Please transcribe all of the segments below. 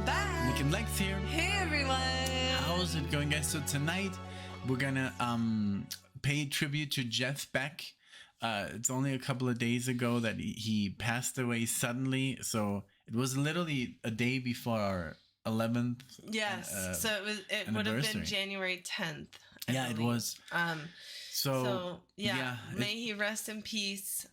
back. NicknLex here. Hey everyone. How's it going, guys? So tonight we're gonna pay tribute to Jeff Beck. It's only a couple of days ago that he passed away suddenly. So it was literally a day before our 11th. Yes. So it would have been January 10th. Yeah, it was. So may he rest in peace.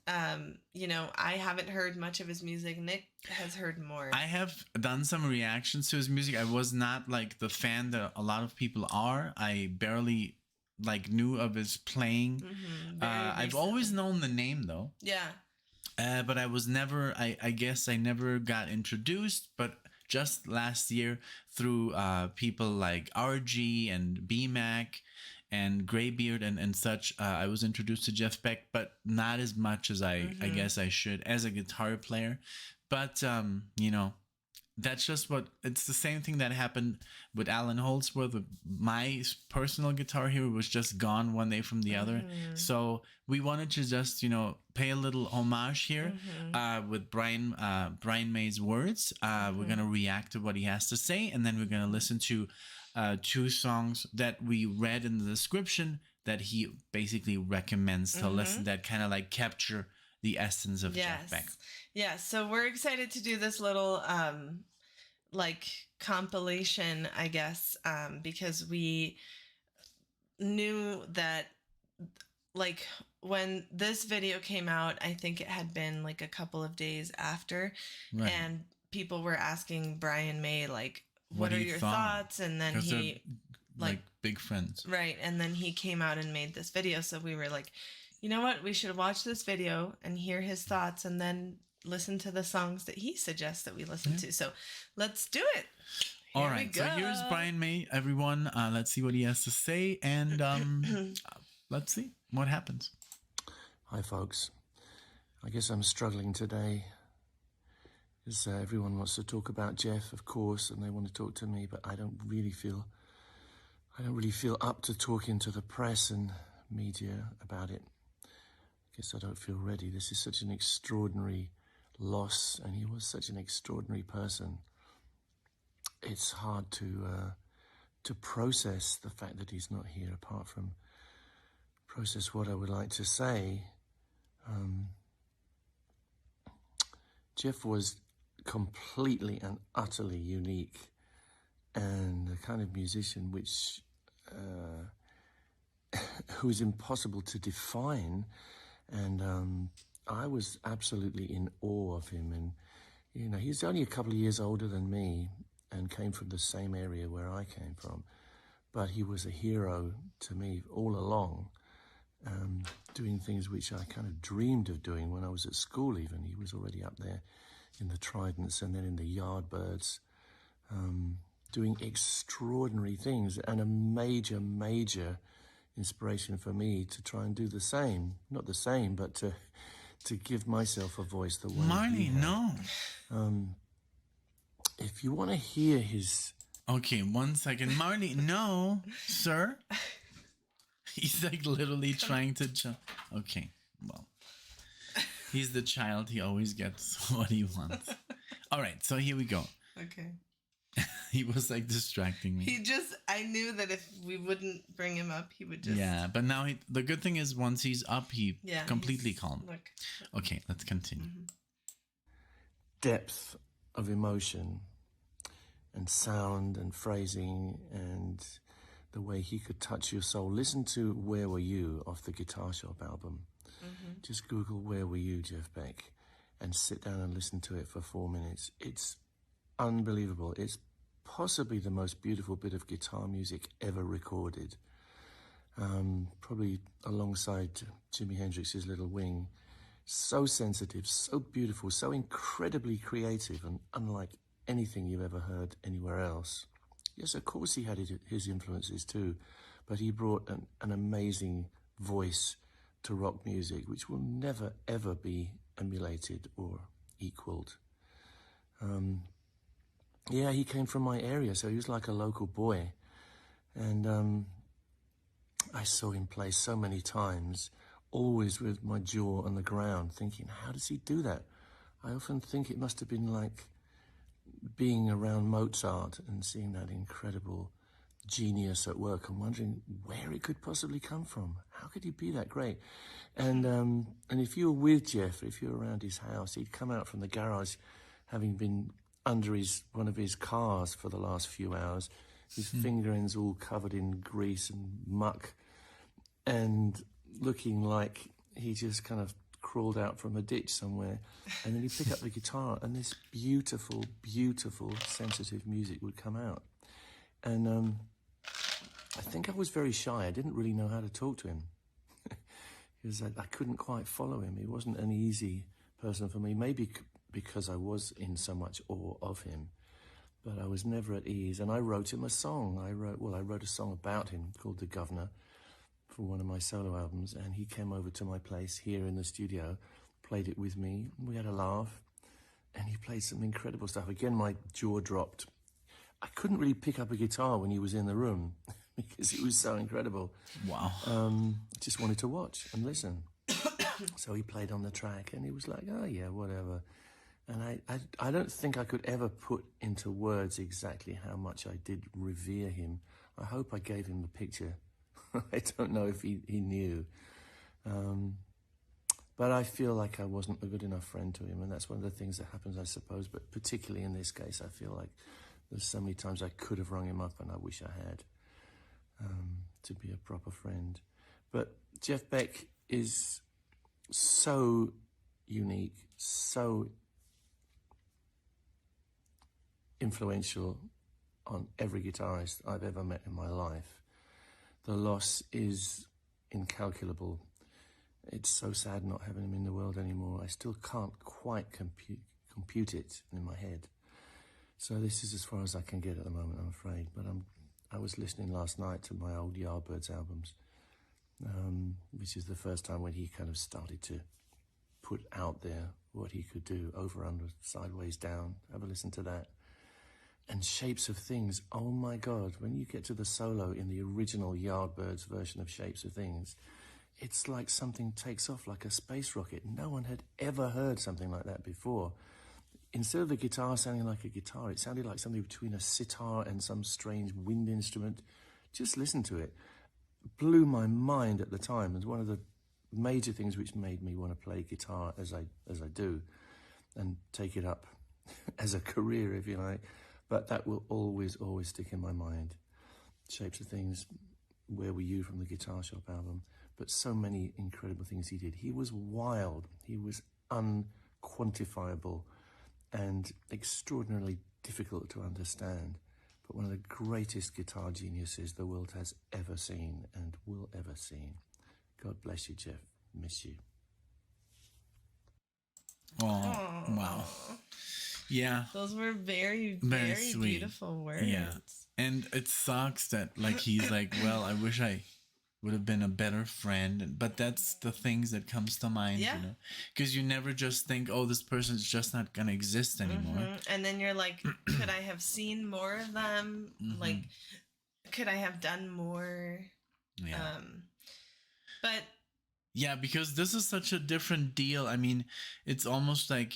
You know, I haven't heard much of his music. Nick has heard more. I have done some reactions to his music. I was not like the fan that a lot of people are. I barely like knew of his playing. I've always known the name though. Yeah. But I was never, I guess I never got introduced, but just last year through people like RG and BMAC and Greybeard and such, I was introduced to Jeff Beck, but not as much as I guess I should as a guitar player. But, you know, that's just it's the same thing that happened with Alan Holdsworth. My personal guitar hero was just gone one day from the other. So we wanted to just, you know, pay a little homage here with Brian May's words. We're going to react to what he has to say, and then we're going to listen to two songs that we read in the description that he basically recommends to listen, that kind of like capture the essence of Jeff Beck. Yeah, so we're excited to do this little like compilation, I guess, because we knew that like when this video came out, I think it had been like a couple of days after, and people were asking Brian May like, what are your thoughts? And then he like big friends. Right. And then he came out and made this video. So we were like, you know what? We should watch this video and hear his thoughts and then listen to the songs that he suggests that we listen to. So let's do it. All right. So here's Brian May, everyone. Let's see what he has to say. And let's see what happens. Hi, folks. I guess I'm struggling today. Because everyone wants to talk about Jeff, of course, and they want to talk to me, but I don't really feel up to talking to the press and media about it. I guess I don't feel ready. This is such an extraordinary loss, and he was such an extraordinary person. It's hard to process the fact that he's not here, apart from process what I would like to say. Jeff was completely and utterly unique, and the kind of musician who is impossible to define. And I was absolutely in awe of him. And you know, he's only a couple of years older than me and came from the same area where I came from, but he was a hero to me all along, doing things which I kind of dreamed of doing when I was at school. Even he was already up there in the Tridents and then in the Yardbirds, doing extraordinary things, and a major inspiration for me to try and do the same. Not the same, but to give myself a voice the way Marnie, no. If you want to hear his... Okay, 1 second. Marnie, no, sir. He's like literally trying to jump. Okay, well. He's the child. He always gets what he wants. All right, so here we go. Okay. He was like distracting me. I knew that if we wouldn't bring him up, he would just... Yeah, but now the good thing is once he's up, he completely calm. Look. Okay, let's continue. Depth of emotion and sound and phrasing and the way he could touch your soul. Listen to Where Were You off the Guitar Shop album. Just Google Where Were You, Jeff Beck, and sit down and listen to it for 4 minutes. It's unbelievable. It's possibly the most beautiful bit of guitar music ever recorded. Probably alongside Jimi Hendrix's Little Wing. So sensitive, so beautiful, so incredibly creative, and unlike anything you've ever heard anywhere else. Yes, of course he had his influences too, but he brought an amazing voice to rock music, which will never, ever be emulated or equaled. Yeah, he came from my area, so he was like a local boy. And I saw him play so many times, always with my jaw on the ground, thinking, how does he do that? I often think it must have been like being around Mozart and seeing that incredible genius at work and wondering where it could possibly come from. How could he be that great? And if you were with Jeff, if you were around his house, he'd come out from the garage having been under one of his cars for the last few hours, his finger ends all covered in grease and muck, and looking like he just kind of crawled out from a ditch somewhere. And then he'd pick up the guitar and this beautiful, beautiful, sensitive music would come out. And I think I was very shy. I didn't really know how to talk to him because I couldn't quite follow him. He wasn't an easy person for me, maybe because I was in so much awe of him, but I was never at ease. And I wrote him a song. I wrote a song about him called The Governor for one of my solo albums, and he came over to my place here in the studio, played it with me. We had a laugh, and he played some incredible stuff. Again, my jaw dropped. I couldn't really pick up a guitar when he was in the room because it was so incredible. Wow. Just wanted to watch and listen. So he played on the track, and he was like, oh yeah, whatever. And I don't think I could ever put into words exactly how much I did revere him. I hope I gave him the picture. I don't know if he knew. But I feel like I wasn't a good enough friend to him, and that's one of the things that happens, I suppose. But particularly in this case, I feel like there's so many times I could have rung him up, and I wish I had, to be a proper friend. But Jeff Beck is so unique, so influential on every guitarist I've ever met in my life. The loss is incalculable. It's so sad not having him in the world anymore. I still can't quite compute it in my head. So this is as far as I can get at the moment, I'm afraid. But I was listening last night to my old Yardbirds albums, which is the first time when he kind of started to put out there what he could do, over, under, sideways, down. Have a listen to that. And Shapes of Things, oh my God, when you get to the solo in the original Yardbirds version of Shapes of Things, it's like something takes off like a space rocket. No one had ever heard something like that before. Instead of the guitar sounding like a guitar, it sounded like something between a sitar and some strange wind instrument. Just listen to it. Blew my mind at the time. It's one of the major things which made me want to play guitar as I do and take it up as a career, if you like. But that will always, always stick in my mind. Shapes of Things, Where Were You from the Guitar Shop album. But so many incredible things he did. He was wild. He was unquantifiable and extraordinarily difficult to understand. But one of the greatest guitar geniuses the world has ever seen and will ever see. God bless you, Jeff. Miss you. Oh, wow. Yeah. Those were very, very beautiful words. Yeah. And it sucks that, like, he's like, well, I wish I would have been a better friend. But that's the things that comes to mind, you know? Because you never just think, oh, this person's just not going to exist anymore. And then you're like, could I have seen more of them? Like, could I have done more? Yeah. But... yeah, because this is such a different deal. I mean, it's almost like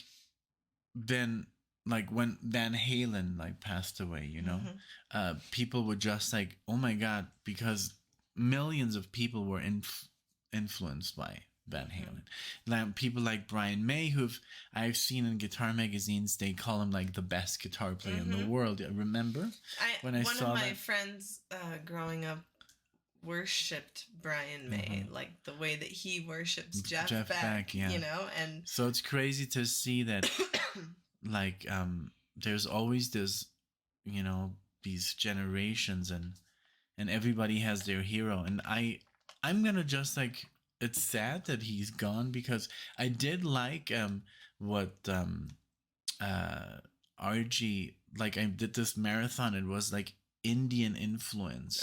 then... like when Van Halen like passed away, you know, people were just like, oh my God, because millions of people were influenced by Van Halen. Like people like Brian May, who I've seen in guitar magazines, they call him like the best guitar player in the world. Remember when I saw one of my friends growing up worshipped Brian May, like the way that he worships Jeff Beck, yeah. You know, and so it's crazy to see that. Like there's always this, you know, these generations and everybody has their hero, and I'm gonna just like, it's sad that he's gone, because I did like what RG, like I did this marathon, it was like Indian influence,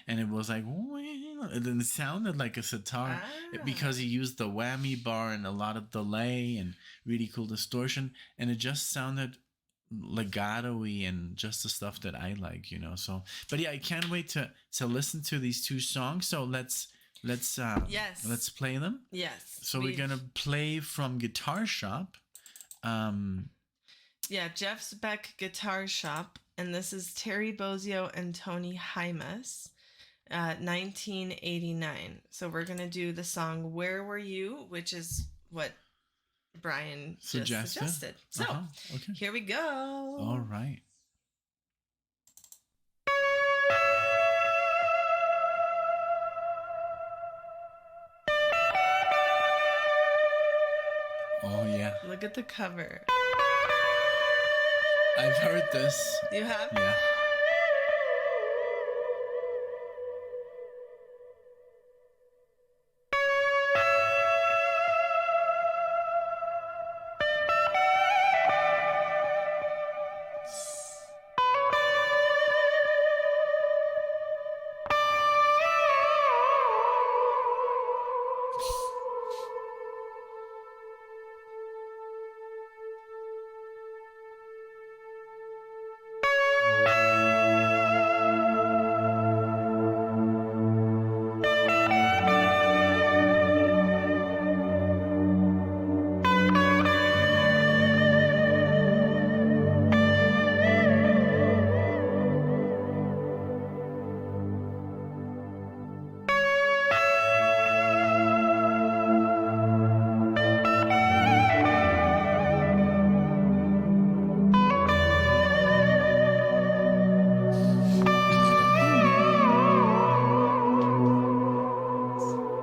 and it was like, and then it sounded like a sitar because he used the whammy bar and a lot of delay and really cool distortion, and it just sounded legato-y and just the stuff that I like, you know. So, but yeah, I can't wait to listen to these two songs. So let's play them. Yes. So we're gonna play from Guitar Shop. Yeah, Jeff's Beck Guitar Shop, and this is Terry Bozio and Tony Hymas, 1989. So we're gonna do the song "Where Were You," which is what Brian just suggested. So okay. Here we go. All right. Oh yeah. Look at the cover. I've heard this. You have? Yeah.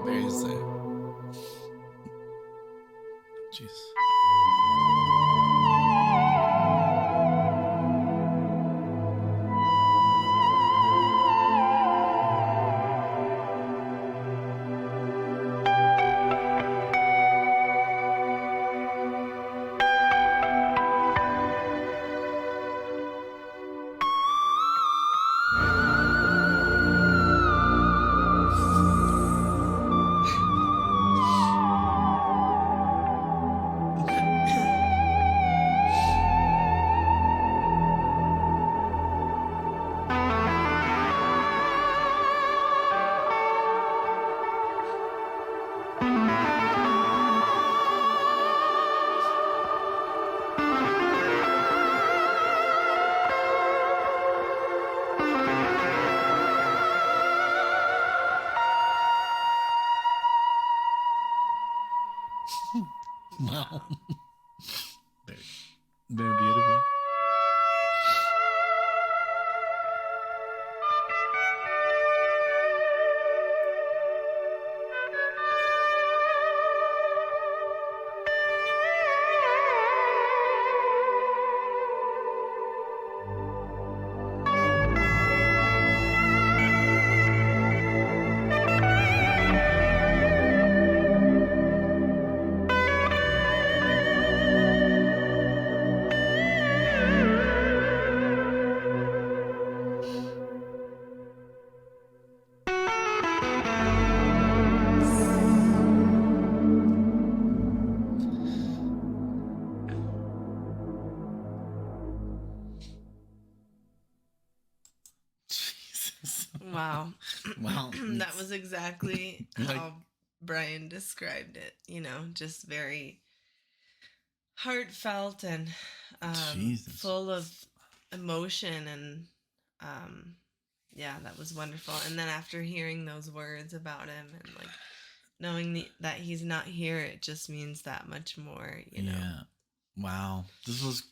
There's it. Jeez. Wow. They're beautiful. Jesus. Wow. Wow. That was exactly Like- how Brian described it. You know, just very heartfelt and Jesus. full of emotion. And yeah, that was wonderful. And then after hearing those words about him and like knowing that he's not here, it just means that much more, you know. Yeah. Wow. This was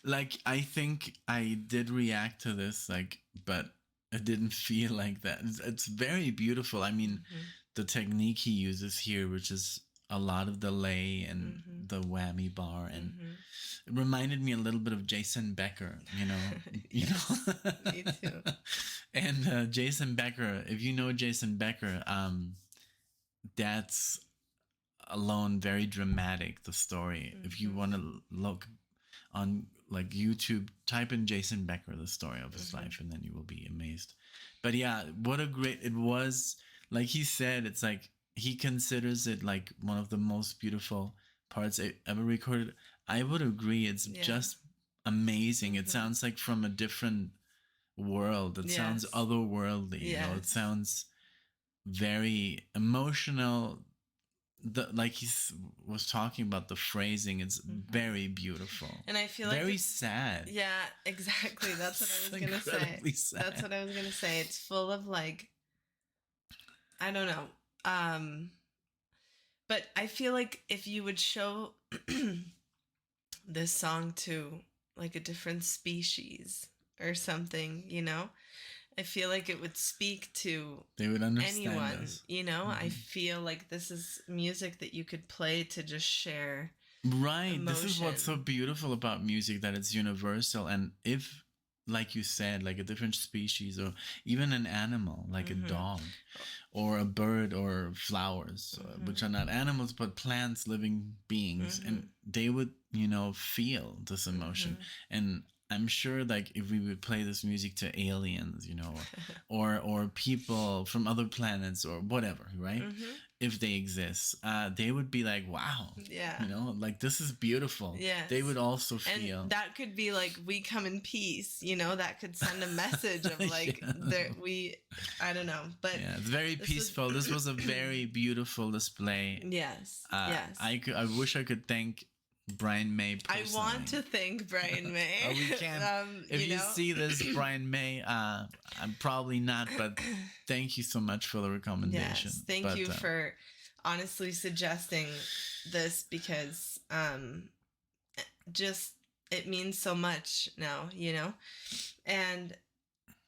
like, I think I did react to this, like, but it didn't feel like that. It's very beautiful. I mean, the technique he uses here, which is a lot of delay and the whammy bar, and it reminded me a little bit of Jason Becker, you know. Me too. And Jason Becker, if you know Jason Becker, that's alone very dramatic, the story. If you want to look on like YouTube, type in Jason Becker, the story of his life, and then you will be amazed. But yeah, what a great, it was, like he said, it's like he considers it like one of the most beautiful parts ever recorded. I would agree. It's just amazing. It sounds like from a different world. It sounds otherworldly. You know, it sounds very emotional, like was talking about the phrasing, it's very beautiful. And I feel like very sad. Yeah, exactly. That's what I was gonna say. Sad. That's what I was gonna say. It's full of like, I don't know. But I feel like if you would show this song to like a different species or something, you know, I feel like it would speak to they would understand anyone, us. you know. I feel like this is music that you could play to just share. Right. Emotion. This is what's so beautiful about music, that it's universal. And if, like you said, like a different species or even an animal, like a dog or a bird or flowers, which are not animals, but plants, living beings, and they would, you know, feel this emotion. And I'm sure, like, if we would play this music to aliens, you know, or people from other planets or whatever, right? If they exist, they would be like, wow, you know, like, this is beautiful. They would also feel. And that could be like, we come in peace, you know, that could send a message of like, I don't know, but yeah, it's very peaceful. This was a very beautiful display. Yes. I wish I could thank Brian May personally. I want to thank Brian May. Oh, we can. If you see this, Brian May, I'm probably not, but thank you so much for the recommendation. Yes, thank you for honestly suggesting this, because just it means so much now, you know. And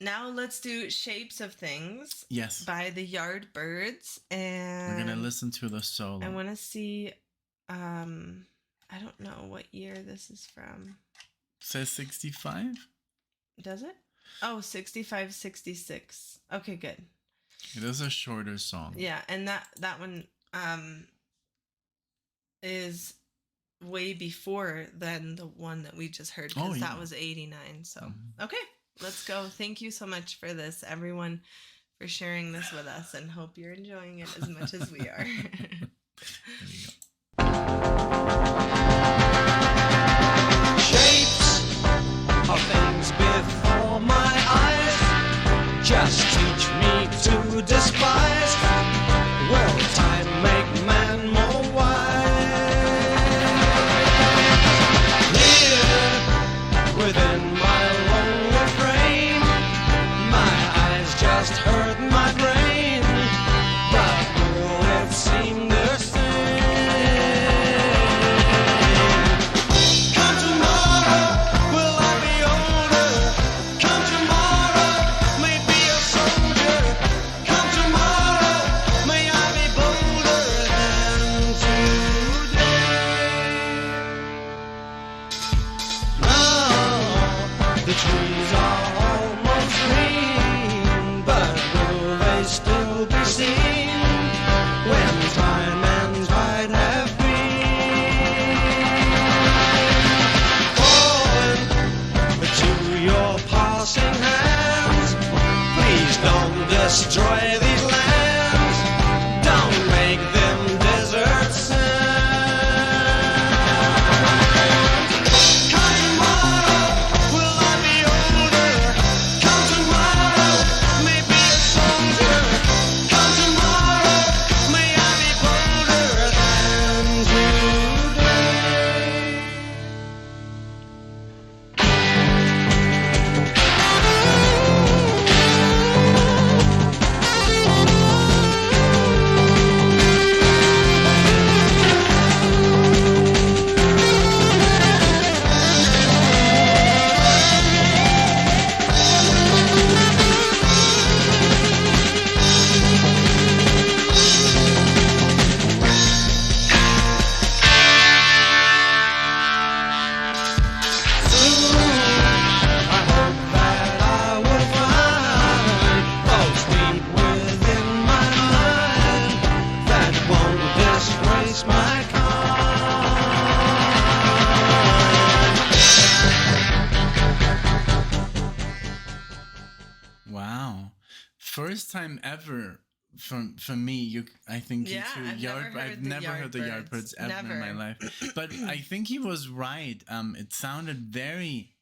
now let's do Shapes of Things. Yes. By the Yardbirds, and we're gonna listen to the solo. I want to see. I don't know what year this is from. It says 65? Does it? Oh, 65, 66. Okay, good. It is a shorter song. Yeah, and that one is way before than the one that we just heard, because that was 89. So, okay, let's go. Thank you so much for this, everyone, for sharing this with us, and hope you're enjoying it as much as we are. There we go. Shapes of things before my eyes just teach me to despise. Will time make man more wise? Here within my lonely frame, my eyes just hurt my brain, but will it seem the same? Destroy these lands, don't make them desert sands. Come tomorrow, will I be older? Come tomorrow, maybe a soldier. Come tomorrow, may I be bolder than today. Wow. First time ever for me. I think you too. I've never heard the Yardbirds ever in my life. But I think he was right. It sounded very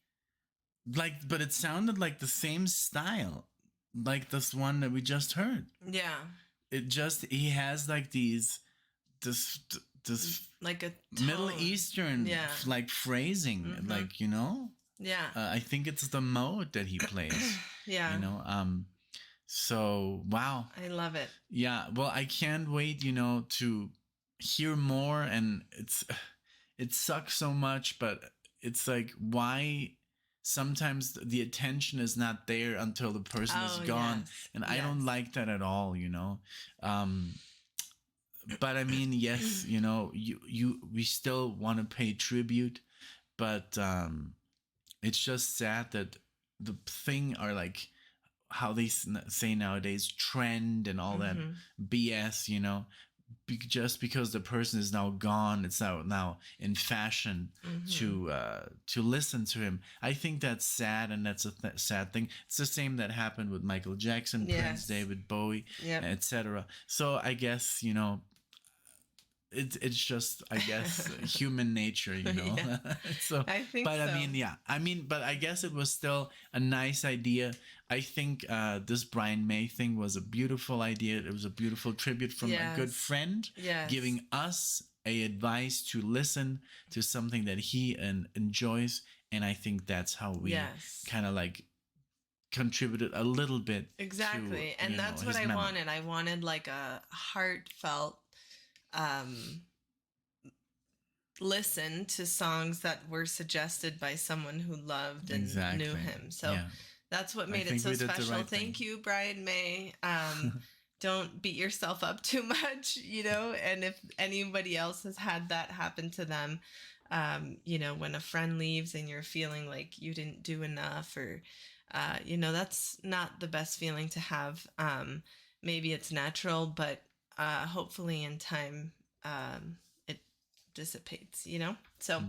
but it sounded like the same style, like this one that we just heard. Yeah. He has like these this this like a Middle tone. Eastern Yeah. like phrasing, like, you know. Yeah. I think it's the mode that he plays. Yeah. You know. So wow. I love it. Yeah. Well, I can't wait. You know, to hear more, and it sucks so much, but it's like, why sometimes the attention is not there until the person is gone, Yes. and I don't like that at all, you know. But I mean, yes, you know, we still want to pay tribute, but it's just sad that the thing are like how they say nowadays, trend and all that BS, you know. Just because the person is now gone, it's now in fashion to listen to him. I think that's sad, and that's a sad thing. It's the same that happened with Michael Jackson, Prince, David Bowie, etc. So I guess, you know, it's just, I guess, human nature, you know. So I think but so. I mean, but I guess it was still a nice idea. I think this Brian May thing was a beautiful idea. It was a beautiful tribute from a good friend, giving us a advice to listen to something that he enjoys, and I think that's how we kind of like contributed a little bit. Exactly, to, and that's what I wanted. I wanted like a heartfelt listen to songs that were suggested by someone who loved and knew him. So that's what made it so special. Thank you, Brian May. Don't beat yourself up too much, you know, and if anybody else has had that happen to them, you know, when a friend leaves and you're feeling like you didn't do enough, or you know, that's not the best feeling to have. Maybe it's natural, but hopefully in time it dissipates, you know. So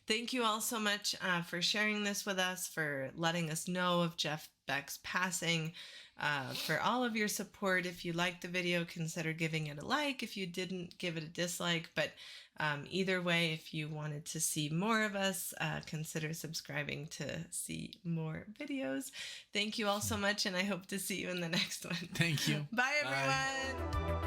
thank you all so much for sharing this with us, for letting us know of Jeff Beck's passing, for all of your support. If you liked the video, consider giving it a like. If you didn't, give it a dislike. But either way, if you wanted to see more of us, consider subscribing to see more videos. Thank you all so much, and I hope to see you in the next one. Thank you. Bye, everyone.